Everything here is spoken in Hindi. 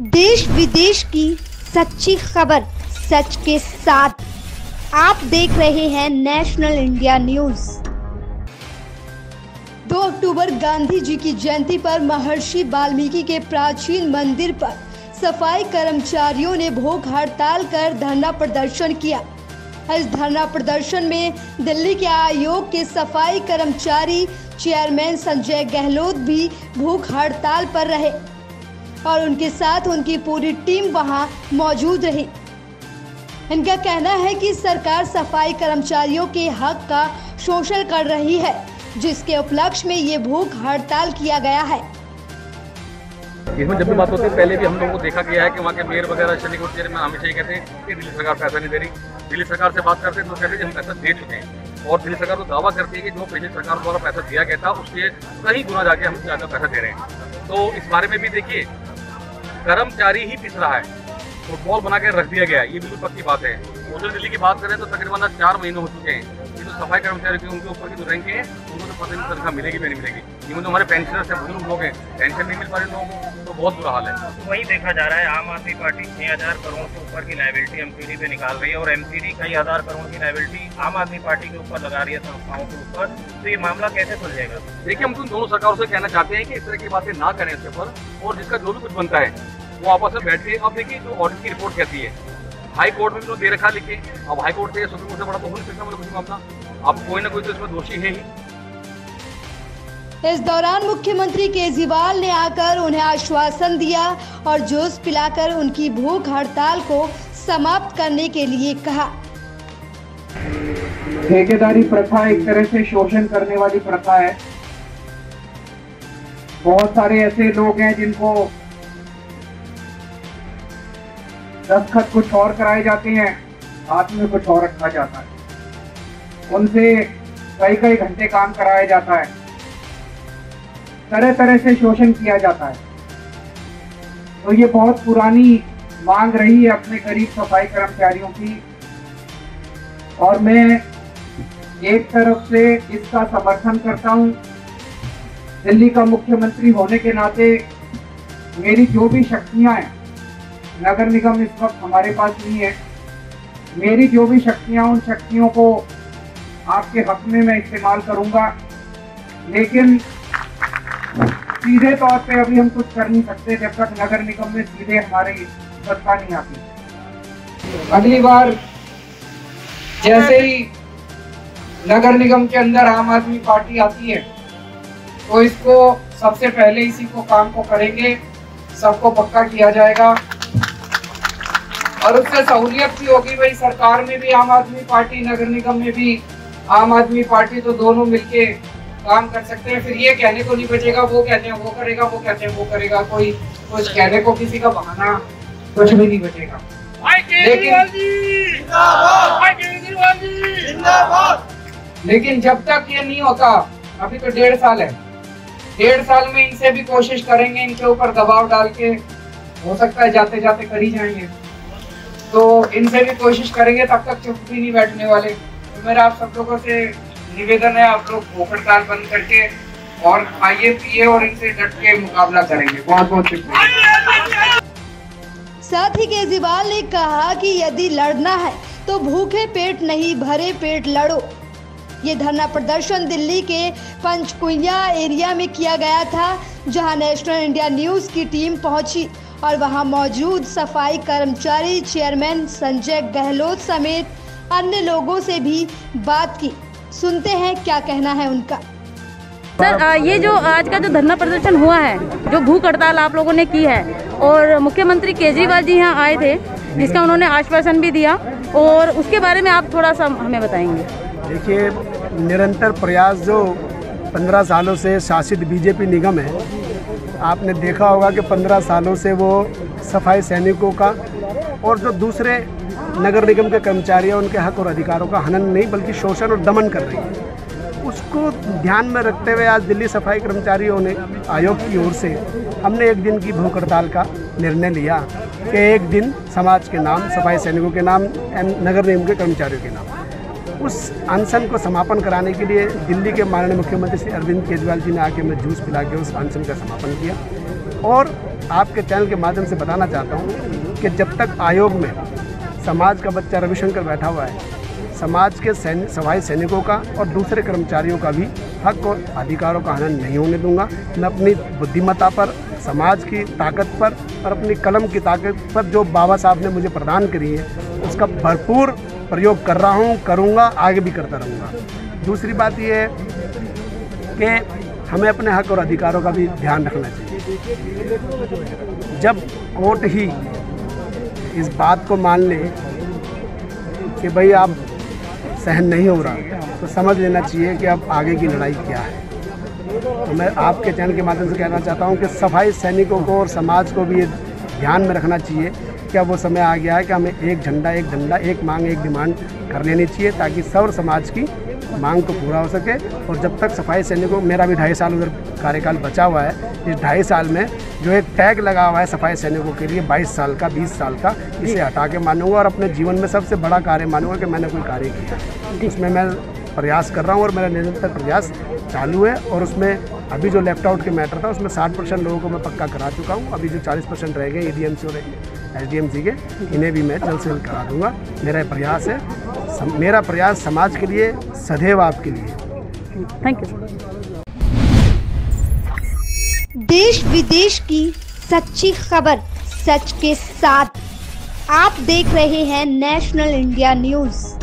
देश विदेश की सच्ची खबर सच के साथ आप देख रहे हैं नेशनल इंडिया न्यूज। 2 अक्टूबर गांधी जी की जयंती पर महर्षि वाल्मीकि के प्राचीन मंदिर पर सफाई कर्मचारियों ने भूख हड़ताल कर धरना प्रदर्शन किया। इस धरना प्रदर्शन में दिल्ली के आयोग के सफाई कर्मचारी चेयरमैन संजय गहलोत भी भूख हड़ताल पर रहे और उनके साथ उनकी पूरी टीम वहां मौजूद रही। इनका कहना है कि सरकार सफाई कर्मचारियों के हक का शोषण कर रही है, जिसके उपलक्ष्य में ये भूख हड़ताल किया गया है। इसमें जब भी बात होती है, पहले भी हम लोगों को देखा गया है कि वहाँ के मेयर वगैरह चेयरमैन हमेशा ये कहते हैं कि दिल्ली सरकार पैसा नहीं दे रही। दिल्ली सरकार से बात करते हैं तो कहते हैं कि हम पैसा दे चुके हैं, और दिल्ली सरकार तो दावा करती है कि जो पिछली सरकार द्वारा पैसा दिया गया था उसके कई गुना जाके हम ज़्यादा पैसा दे रहे हैं। तो इस बारे में भी देखिए, कर्मचारी ही पिस रहा है, फुटबॉल बना के रख दिया गया है, ये बिल्कुल पक्की बात है। सोशल दिल्ली की बात करें तो तकरीबन 4 महीने हो चुके हैं। ये तो सफाई कर्मचारी के उनके ऊपर की जो रैंक है उनको तो पता नहीं तनख्वाह मिलेगी भी नहीं मिलेगी। इवन जो हमारे पेंशनर्स हैं, बुजुर्ग लोग हैं, पेंशन नहीं मिल पा रहे लोगों को, तो बहुत बुरा हाल है। तो वही देखा जा रहा है, आम आदमी पार्टी 6000 करोड़ से ऊपर की लायबिलिटी एमसीडी पे निकाल रही है और एमसीडी कई हजार करोड़ की लायबिलिटी आम आदमी पार्टी के ऊपर लगा रही है, संस्थाओं के ऊपर। तो ये मामला कैसे सुलझेगा? देखिए, हम तो दोनों सरकारों से कहना चाहते हैं कि इस तरह की बातें ना करें इसके ऊपर, और जिसका जो भी कुछ बनता है वो आपस में बैठ के, अब देखिए जो ऑडिट की रिपोर्ट कहती है, हाई कोर्ट में भी तो दे रखा लिखे, अब हाई कोर्ट से सुप्रीम कोर्ट से बड़ा तो हो नहीं सकता, मतलब कुछ मामला, अब कोई ना कोई तो इसमें दोषी है ही। इस दौरान मुख्यमंत्री केजरीवाल ने आकर उन्हें आश्वासन दिया और जूस पिलाकर उनकी भूख हड़ताल को समाप्त करने के लिए कहा। ठेकेदारी प्रथा एक तरह से शोषण करने वाली प्रथा है। बहुत सारे ऐसे लोग हैं जिनको दस्तखत कुछ और कराए जाते हैं, हाथ में कुछ और रखा जाता है, उनसे कई घंटे काम कराया जाता है, तरह तरह से शोषण किया जाता है। तो ये बहुत पुरानी मांग रही है अपने गरीब सफाई कर्मचारियों की, और मैं एक तरफ से इसका समर्थन करता हूं। दिल्ली का मुख्यमंत्री होने के नाते मेरी जो भी शक्तियां हैं, नगर निगम इस वक्त हमारे पास नहीं है, मेरी जो भी शक्तियां, उन शक्तियों को आपके हक में मैं इस्तेमाल करूंगा, लेकिन सीधे तौर पे अभी हम कुछ कर नहीं सकते जब तक नगर निगम में सीधे हमारी सत्ता नहीं आती। अगली बार जैसे ही नगर निगम के अंदर आम आदमी पार्टी आती है तो इसको सबसे पहले इसी को काम को करेंगे, सबको पक्का किया जाएगा, और उससे सहूलियत भी होगी। भाई सरकार में भी आम आदमी पार्टी, नगर निगम में भी आम आदमी पार्टी, तो दोनों मिलके काम कर सकते हैं। फिर ये कहने को नहीं बचेगा वो कहते हैं वो करेगा, वो कहते हैं वो करेगा, कोई कुछ कहने को किसी का बहाना कुछ भी नहीं बचेगा। लेकिन जब तक ये नहीं होता, अभी तो 1.5 साल है, 1.5 साल में इनसे भी कोशिश करेंगे, इनके ऊपर दबाव डाल के, हो सकता है जाते जाते कर ही जाएंगे, तो इनसे भी कोशिश करेंगे, तब तक चुप भी नहीं बैठने वाले। तो मेरा आप सब लोगों से निवेदन है, आप लोग भूख हड़ताल बंद करके और खाइए पिए और इनसे डट के मुकाबला करेंगे। बहुत बहुत शुक्रिया। साथ ही केजरीवाल ने कहा कि यदि लड़ना है तो भूखे पेट नहीं, भरे पेट लड़ो। ये धरना प्रदर्शन दिल्ली के पंचकुइया एरिया में किया गया था, जहां नेशनल इंडिया न्यूज की टीम पहुंची और वहां मौजूद सफाई कर्मचारी चेयरमैन संजय गहलोत समेत अन्य लोगों से भी बात की। सुनते हैं क्या कहना है उनका। सर, ये जो आज का जो धरना प्रदर्शन हुआ है, जो भूख हड़ताल आप लोगों ने की है, और मुख्यमंत्री केजरीवाल जी यहाँ आए थे, जिसका उन्होंने आश्वासन भी दिया, और उसके बारे में आप थोड़ा सा हमें बताएंगे। देखिए, निरंतर प्रयास जो 15 सालों से शासित बीजेपी निगम है, आपने देखा होगा कि 15 सालों से वो सफाई सैनिकों का और जो दूसरे नगर निगम के कर्मचारी हैं उनके हक और अधिकारों का हनन नहीं बल्कि शोषण और दमन कर रही है। उसको ध्यान में रखते हुए आज दिल्ली सफाई कर्मचारियों ने आयोग की ओर से हमने 1 दिन की भूख हड़ताल का निर्णय लिया कि 1 दिन समाज के नाम, सफाई सैनिकों के नाम, नगर निगम के कर्मचारियों के नाम, उस अनशन को समापन कराने के लिए दिल्ली के माननीय मुख्यमंत्री श्री अरविंद केजरीवाल जी ने आके हमें जूस पिला के उस अनशन का समापन किया। और आपके चैनल के माध्यम से बताना चाहता हूँ कि जब तक आयोग में समाज का बच्चा रविशंकर बैठा हुआ है, समाज के सफाई सैनिकों का और दूसरे कर्मचारियों का भी हक और अधिकारों का हनन नहीं होने दूंगा। मैं अपनी बुद्धिमत्ता पर, समाज की ताकत पर और अपनी कलम की ताकत पर जो बाबा साहब ने मुझे प्रदान करी है उसका भरपूर प्रयोग कर रहा हूँ, करूँगा, आगे भी करता रहूँगा। दूसरी बात ये है कि हमें अपने हक और अधिकारों का भी ध्यान रखना चाहिए। जब कोर्ट ही इस बात को मान ले कि भाई आप सहन नहीं हो रहा, तो समझ लेना चाहिए कि अब आगे की लड़ाई क्या है। तो मैं आपके चैनल के माध्यम से कहना चाहता हूं कि सफाई सैनिकों को और समाज को भी ये ध्यान में रखना चाहिए कि अब वो समय आ गया है कि हमें एक झंडा, एक डंडा, एक मांग, एक डिमांड कर लेनी चाहिए ताकि सर्व समाज की मांग को पूरा हो सके। और जब तक सफाई सैनिकों, मेरा भी 2.5 साल उधर कार्यकाल बचा हुआ है, इस 2.5 साल में जो एक टैग लगा हुआ है सफाई सैनिकों के लिए 22 साल का, 20 साल का, इसे हटा के मानूंगा और अपने जीवन में सबसे बड़ा कार्य मानूंगा कि मैंने कोई कार्य किया। उसमें मैं प्रयास कर रहा हूँ और मेरा निरंतर प्रयास चालू है। और उसमें अभी जो लेफ्ट आउट के मैटर था उसमें 60% लोगों को मैं पक्का करा चुका हूँ। अभी जो 40% रह गए EDMC और SDMC के, इन्हें भी मैं जल्द से जल्द करा दूँगा। मेरा प्रयास है, मेरा प्रयास समाज के लिए, सदैव आपके लिए। Thank you. देश विदेश की सच्ची खबर सच के साथ आप देख रहे हैं नेशनल इंडिया न्यूज़।